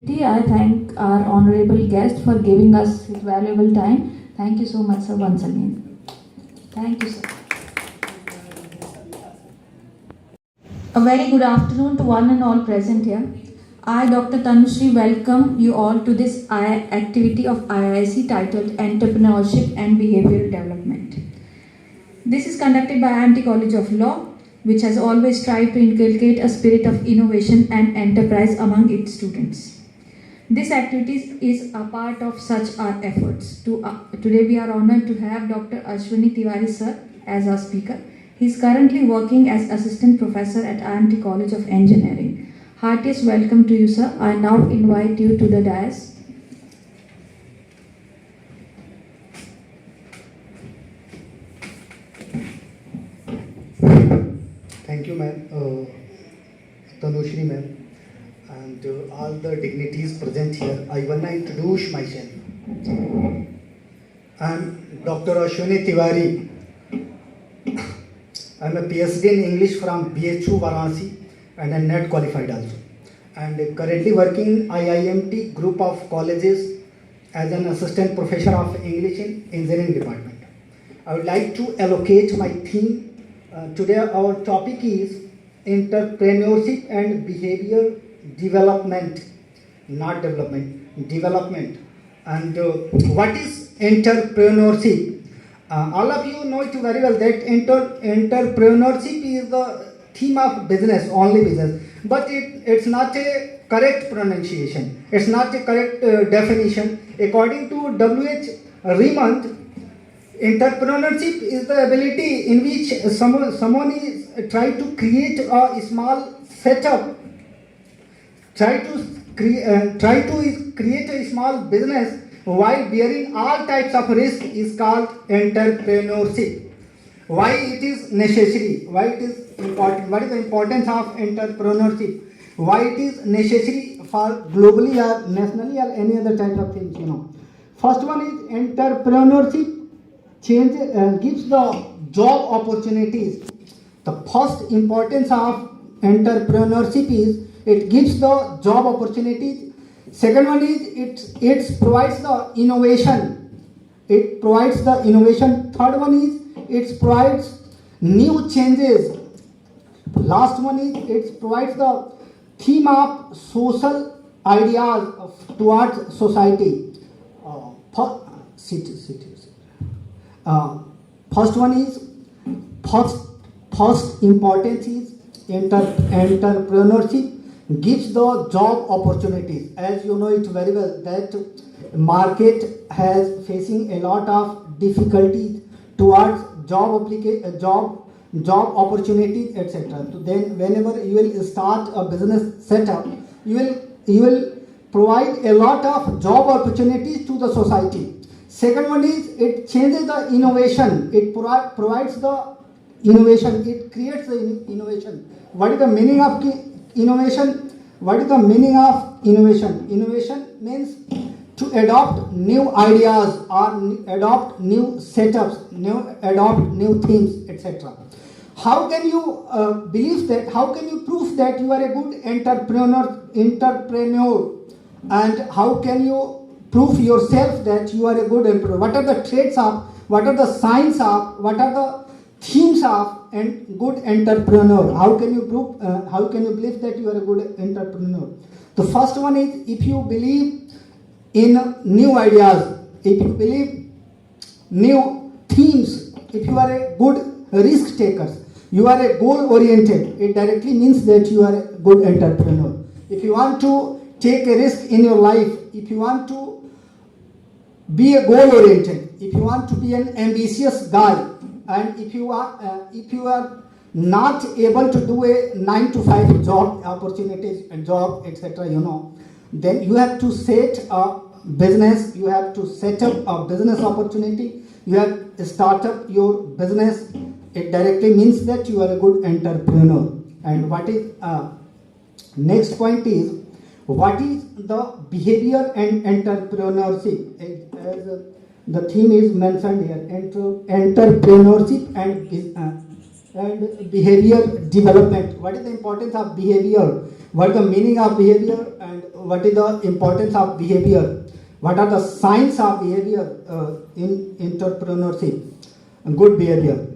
I thank our honorable guest for giving us his valuable time. Thank you so much, sir, once again. Thank you, sir. A very good afternoon to one and all present here. I, Dr. Tanushree, welcome you all to this activity of IIC titled Entrepreneurship and Behavioral Development. This is conducted by IMT College of Law, which has always tried to inculcate a spirit of innovation and enterprise among its students. This activity is a part of such our efforts. Today we are honored to have Dr. Ashwini Tiwari sir as our speaker. He is currently working as assistant professor at IMT College of Engineering. Heartiest welcome to you, sir. I now invite you to the dais. Thank you, ma'am, Tanushree, ma'am, and all the dignitaries present here. I want to introduce myself. I am Dr. Ashwini Tiwari. I am a PhD in English from BHU Varanasi and a NET qualified also. And currently working in IIMT group of colleges as an assistant professor of English in engineering department. I would like to allocate my theme. Today our topic is entrepreneurship and behavior development, not development, development. And what is entrepreneurship? All of you know it very well that entrepreneurship is the theme of business, only business. But it's not a correct pronunciation. It's not a correct definition. According to W.H. Raymond, entrepreneurship is the ability in which someone is trying to create a small setup, try to create a small business while bearing all types of risk is called entrepreneurship. Why it is necessary? Why it is important? What is the importance of entrepreneurship? Why it is necessary for globally or nationally or any other type of things? First one is entrepreneurship gives the job opportunities. The first importance of entrepreneurship is it gives the job opportunities. Second one is it provides the innovation. It provides the innovation. Third one is it provides new changes. Last one is it provides the theme of social ideas towards society. First one is first importance is entrepreneurship gives the job opportunities. As you know it very well that market has facing a lot of difficulties towards job opportunities, etc. So then whenever you will start a business setup, you will provide a lot of job opportunities to the society. Second one is it changes the innovation. It provides the innovation. It creates the innovation. What is the meaning of innovation? What is the meaning of innovation? Innovation means to adopt new ideas or adopt new setups, adopt new themes, etc. How can you believe that? How can you prove that you are a good entrepreneur? And how can you prove yourself that you are a good entrepreneur? What are the traits of, what are the signs of, what are the themes of a good entrepreneur? How can you prove, how can you believe that you are a good entrepreneur? The first one is if you believe in new ideas, if you believe new themes, if you are a good risk taker, you are a goal oriented, it directly means that you are a good entrepreneur. If you want to take a risk in your life, if you want to be a goal oriented, if you want to be an ambitious guy, and if you are not able to do a 9-to-5 job opportunities, a job, etc., then you have to set a business, you have to set up a business opportunity, you have to start up your business. It directly means that you are a good entrepreneur. And what is next point is what is the behavior and entrepreneurship? As the theme is mentioned here, entrepreneurship and and behavior development. What is the importance of behavior? What is the meaning of behavior and what is the importance of behavior? What are the signs of behavior in entrepreneurship? Good behavior.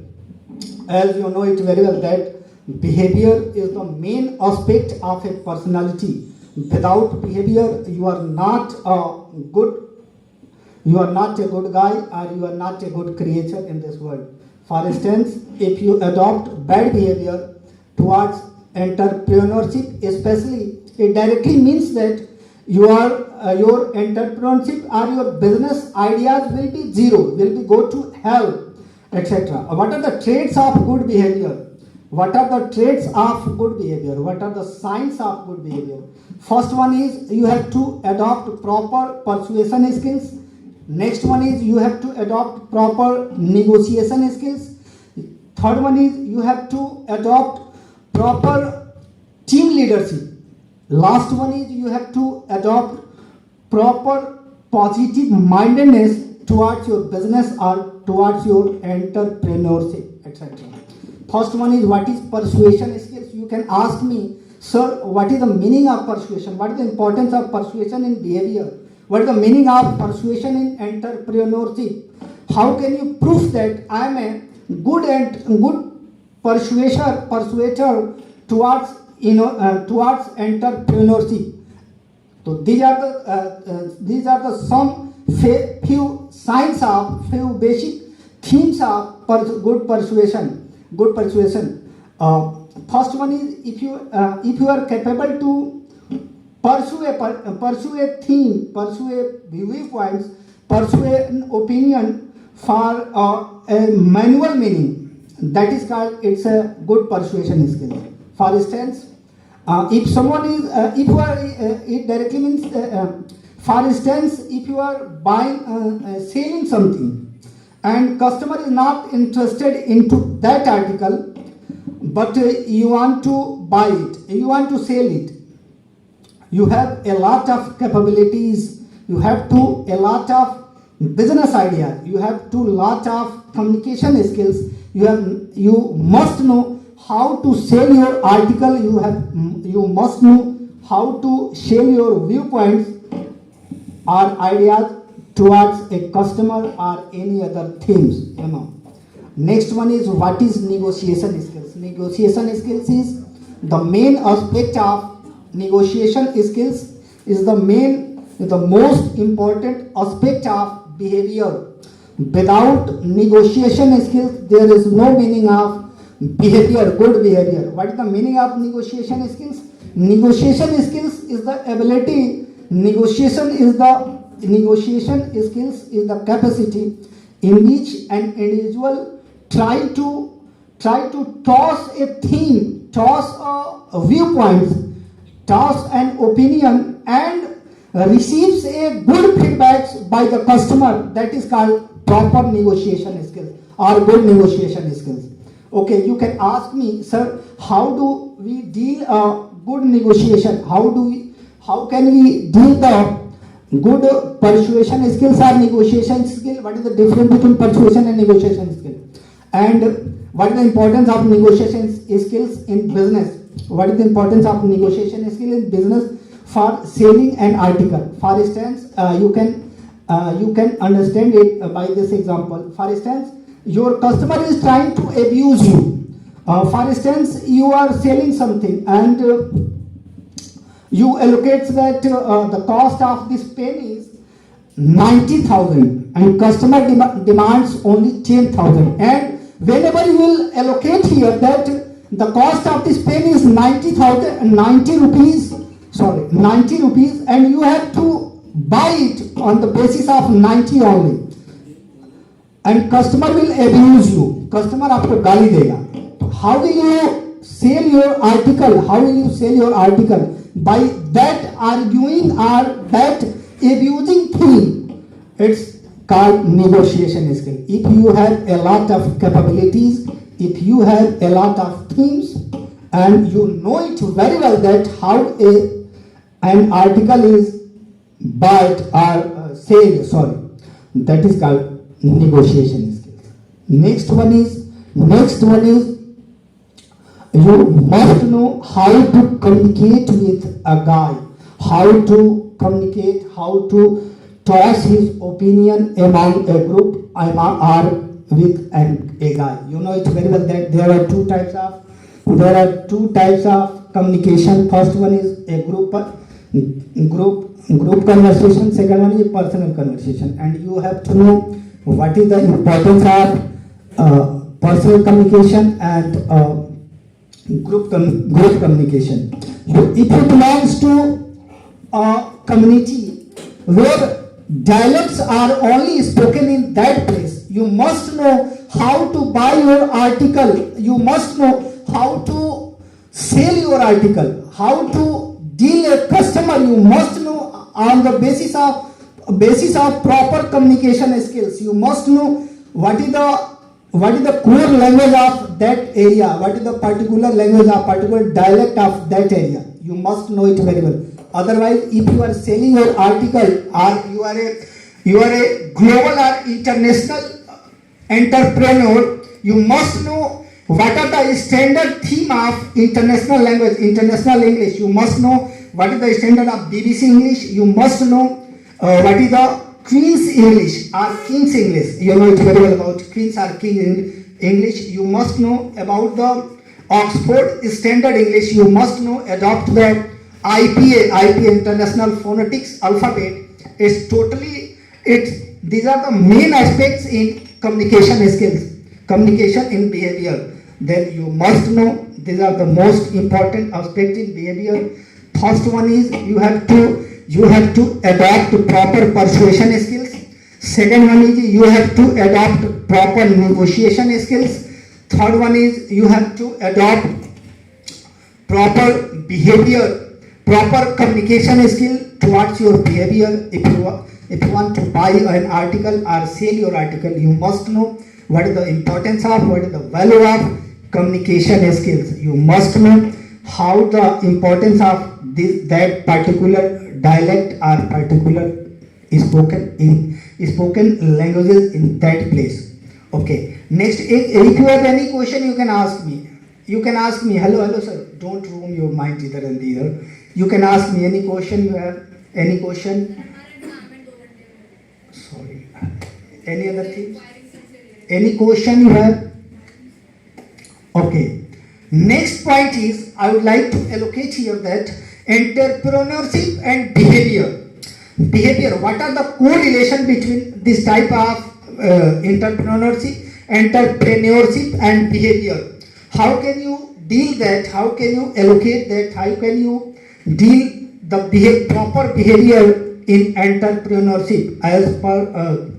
As you know it very well that behavior is the main aspect of a personality. Without behavior, you are not a good guy or you are not a good creature in this world. For instance, if you adopt bad behavior towards entrepreneurship, especially, it directly means that your entrepreneurship or your business ideas will be zero, will be go to hell, etc. What are the traits of good behavior? What are the traits of good behavior? What are the signs of good behavior? First one is you have to adopt proper persuasion skills. Next one is you have to adopt proper negotiation skills. Third one is you have to adopt proper team leadership. Last one is you have to adopt proper positive mindedness towards your business or towards your entrepreneurship, etc. First one is what is persuasion skills. You can ask me, sir, what is the meaning of persuasion? What is the importance of persuasion in behavior? What is the meaning of persuasion in entrepreneurship? How can you prove that I am a good persuader towards towards entrepreneurship? So these are the some few signs of few basic themes of good persuasion. Good persuasion. First one is if you are capable to pursue a theme, pursue a viewpoints, pursue an opinion for a manual meaning. That is called it's a good persuasion skill. For instance, if someone is if you are it directly means for instance if you are buying selling something and customer is not interested into that article but you want to buy it, you want to sell it. You have a lot of capabilities, you have a lot of business ideas, you have lot of communication skills, you must know how to sell your article, you must know how to sell your viewpoints or ideas towards a customer or any other themes, you know. Next one is what is negotiation skills. Negotiation skills is the main aspect of negotiation skills is the most important aspect of behavior. Without negotiation skills, there is no meaning of behavior, good behavior. What is the meaning of negotiation skills? Negotiation skills is the ability. Negotiation skills is the capacity in which an individual try to toss a theme, toss a viewpoint, toss an opinion and receives a good feedback by the customer. That is called proper negotiation skills or good negotiation skills. Okay, you can ask me, sir, how do we deal good negotiation? How can we deal the good persuasion skills or negotiation skill? What is the difference between persuasion and negotiation skill? And what is the importance of negotiation skills in business? What is the importance of negotiation skill in business for selling an article? For instance, you can understand it by this example. For instance, your customer is trying to abuse you. For instance, you are selling something and you allocate that the cost of this pen is 90,000 and customer demands only 10,000. And whenever you will allocate here that the cost of this pen is 90 rupees and you have to buy it on the basis of 90 only. And customer will abuse you. Customer आपको गाली देगा. How will you sell your article? How will you sell your article? By that arguing or that abusing thing. It's called negotiation skill. If you have a lot of capabilities, if you have a lot of themes, and you know it very well that how an article is bought or sold, that is called negotiation skills. Next one is you must know how to communicate with a guy, how to communicate, how to toss his opinion among a group or with a guy. You know it very well that there are two types of communication. First one is a group conversation. Second one is a personal conversation, and you have to know what is the importance of personal communication and group communication. If you belongs to a community where dialects are only spoken in that place, you must know how to buy your article, you must know how to sell your article, how to deal a customer, you must know on the basis of proper communication skills. You must know what is the core language of that area, what is the particular language or particular dialect of that area. You must know it very well. Otherwise, if you are selling your article or you are a global or international entrepreneur, you must know what are the standard theme of international language, international English. You must know what is the standard of BBC English. You must know what is the Queen's English or King's English. You know it very well about Queen's or King English. You must know about the Oxford Standard English. You must know adopt the IPA International Phonetics Alphabet. These are the main aspects in communication skills, communication in behavior. Then you must know these are the most important aspects in behavior. First one is you have to adopt proper persuasion skills. Second one is you have to adopt proper negotiation skills. Third one is you have to adopt proper behavior, proper communication skill towards your behavior. If you want to buy an article or sell your article, you must know what is the importance of, what is the value of communication skills. You must know how the importance of that particular dialect or particular spoken languages in that place. Okay. Next, if you have any question, you can ask me. You can ask me, hello sir. Don't roam your mind either and the other. You can ask me any question you have. Any question? Sorry. Any other thing? Any question you have? Okay. Next point is, I would like to allocate here that entrepreneurship and behavior. Behavior, what are the correlation between this type of entrepreneurship and behavior? How can you deal that? How can you allocate that? How can you deal the proper behavior in entrepreneurship? As per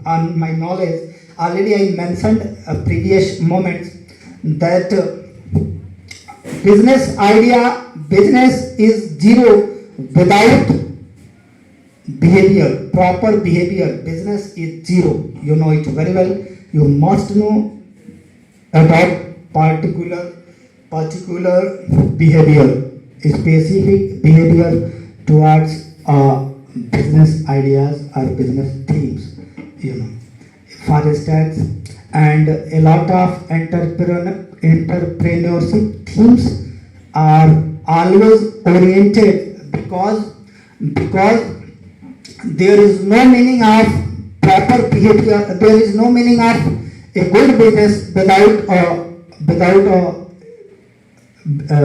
on my knowledge, already I mentioned previous moments that business is zero without behavior, proper behavior. Business is zero. You know it very well. You must know about particular behavior, specific behavior towards business ideas or business themes. You know, for instance, and a lot of entrepreneurship themes are always oriented because there is no meaning of proper behavior. There is no meaning of a good business without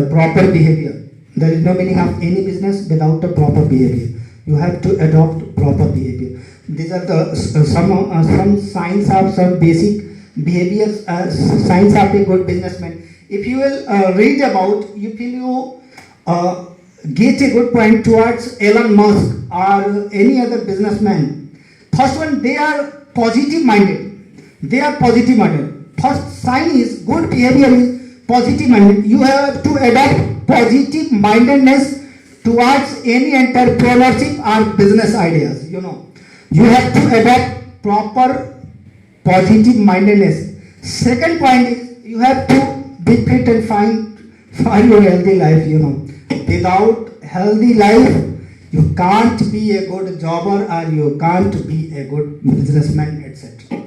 proper behavior. There is no meaning of any business without a proper behavior. You have to adopt proper behavior. These are the some signs of some basic behaviors, signs of a good businessman. If you will read about, if you get a good point towards Elon Musk or any other businessman. First one, they are positive minded. First sign is good behavior is positive minded. You have to adopt positive mindedness towards any entrepreneurship or business ideas. You know, you have to adopt proper positive mindedness. Second point is you have to be fit and find your healthy life. You know, without healthy life, you can't be a good jobber or you can't be a good businessman, etc.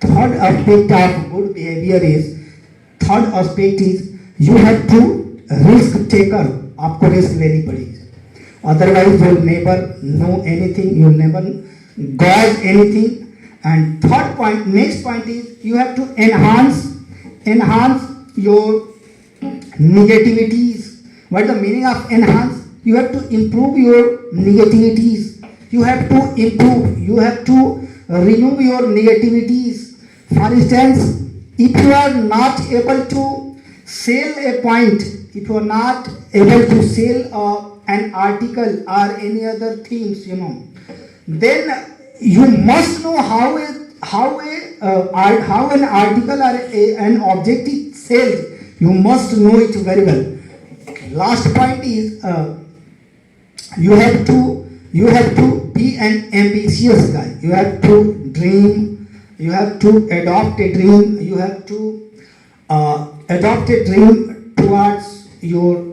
Third aspect of good behavior is you have to risk taker, आपको risk लेनी पड़ेगी. Otherwise you will never know anything, you will never gauge anything. And third point, next point is you have to enhance your negativities. What is the meaning of enhance? You have to improve your negativities. You have to improve, you have to remove your negativities. For instance, if you are not able to sell a point, if you are not able to sell an article or any other things, then you must know how an article or an object is sold. You must know it very well. Last point is you have to be an ambitious guy. You have to dream. You have to adopt a dream. You have to adopt a dream towards your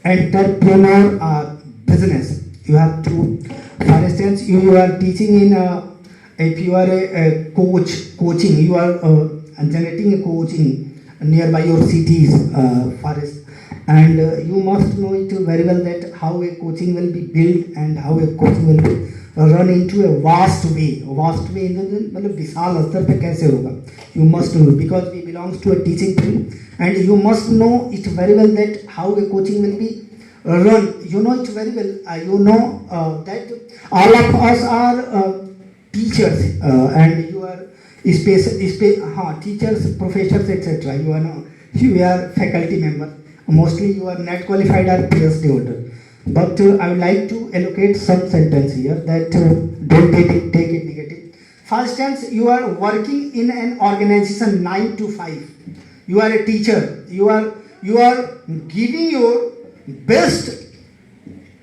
entrepreneur or business. You have to, for instance, you are teaching in if you are a coaching, you are generating a coaching nearby your cities, forest, and you must know it very well that how a coaching will be built and how a coaching will be run into a vast way in the मतलब विशाल स्तर पे कैसे होगा. You must know, because we belongs to a teaching team, and you must know it very well that how a coaching will be run. You know it very well. You know that all of us are teachers, and you are teachers, professors, etc. You are faculty member. Mostly you are net qualified or PhD holder. But I would like to allocate some sentence here that don't take it negative. For instance, you are working in an organization 9 to 5. You are a teacher. You are giving your best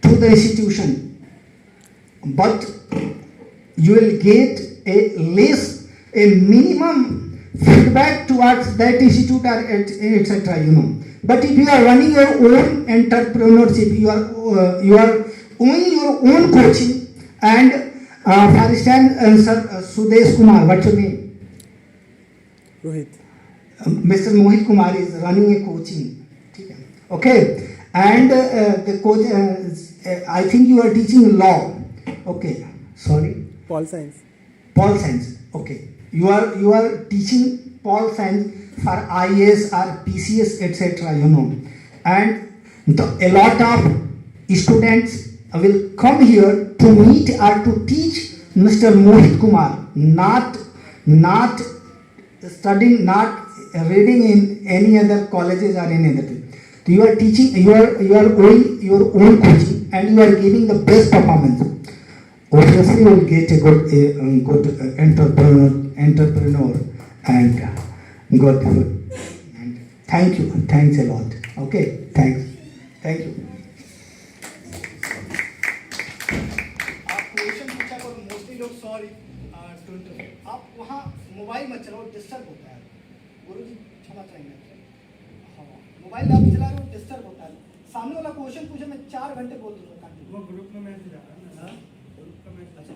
to the institution, but you will get a minimum feedback towards that institute or etc. But if you are running your own entrepreneurship, you are owning your own coaching, and for instance, Sir Sudesh Kumar, what's your name? Rohit. Mr. Mohit Kumar is running a coaching. Okay, and the coach, I think you are teaching law. Okay, sorry. Pol Science. Pol Science. Okay, you are teaching Pol Science for IAS or PCS, etc. And a lot of students will come here to meet or to teach Mr. Mohit Kumar, not studying, not reading in any other colleges or any other thing. So you are teaching, you are owning your own coaching, and you are giving the best performance. Obviously, you will get a good entrepreneur and good. And thanks a lot. Okay, thank you. आप question पूछा और mostly लोग sorry आप वहाँ mobile मत चलाओ, disturb होता है. गुरुजी क्षमा चाहेंगे. हाँ, मोबाइल आप चला रहे हो, डिस्टर्ब होता है. सामने वाला क्वेश्चन पूछे, मैं 4 घंटे बोल दूँगा. वो ग्रुप में मैसेज आ रहा है. ग्रुप का मैसेज. अच्छा,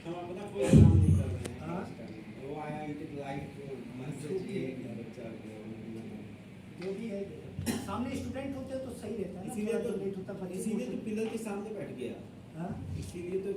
हम अपना कोई काम नहीं कर रहे हैं. हाँ, वो आया लाइव मैसेज जो भी है. सामने स्टूडेंट होते हैं तो सही रहता है ना, इसीलिए तो लेट होता है. इसीलिए तो पिलर के सामने बैठ गया. हाँ, इसीलिए तो